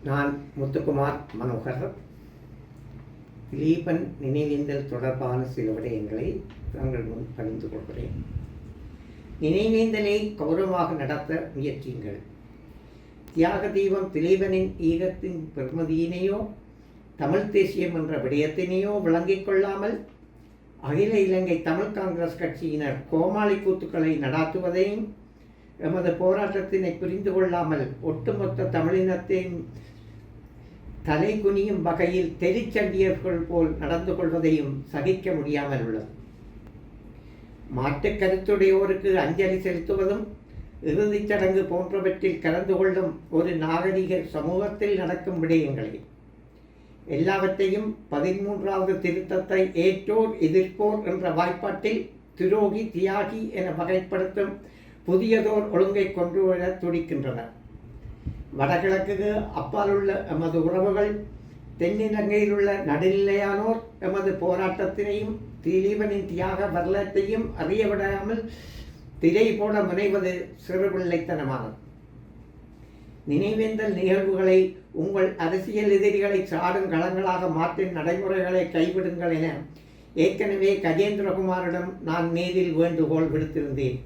நான் முத்துக்குமார் மனோகர். திலீபன் நினைவேந்தல் தொடர்பான சில விடயங்களை தங்கள் முன் பகிர்ந்து கொள்கிறேன். நினைவேந்தலை கௌரவமாக நடத்த முயற்சியுங்கள். தியாக தீபம் திலீபனின் ஈகத்தின் பெருமதியினையோ தமிழ் தேசியம் என்ற விடயத்தினையோ விளங்கிக் கொள்ளாமல் அகில இலங்கை தமிழ் காங்கிரஸ் கட்சியினர் கோமாளி கூத்துக்களை நடாத்துவதையும் எமது போராட்டத்தினை புரிந்து கொள்ளாமல் ஒட்டுமொத்த தமிழினத்தின் தலை குனியும் வகையில் தெரிச்சண்டியர்கள் போல் நடந்து கொள்வதையும் சகிக்க முடியாமல் உள்ளது. மாற்றுக் கருத்துடையோருக்கு அஞ்சலி செலுத்துவதும் இறுதிச் சடங்கு போன்றவற்றில் கலந்து கொள்ளும் ஒரு நாகரிக சமூகத்தில் நடக்கும் விடயங்களே. எல்லாவற்றையும் 13வது திருத்தத்தை ஏற்றோர் எதிர்ப்போர் என்ற வாய்ப்பாட்டில் துரோகி தியாகி என வகைப்படுத்தும் புதியதோர் ஒழுங்கை கொண்டு வர துடிக்கின்றனர். வடகிழக்கு அப்பாலுள்ள எமது உறவுகள், தென்னிலங்கையில் உள்ள நடுநிலையானோர் எமது போராட்டத்தினையும் திலீபனின் தியாக வரலாற்றையும் அறிய விடாமல் திரை போட முனைவது சிறுபிள்ளைத்தனமானது. நினைவேந்தல் நிகழ்வுகளை உங்கள் அரசியல் எதிரிகளை சாடும் களங்களாக மாற்றும் நடைமுறைகளை கைவிடுங்கள் என ஏற்கனவே கஜேந்திரகுமாரிடம் நான் நேரில் வேண்டுகோள் விடுத்திருந்தேன்.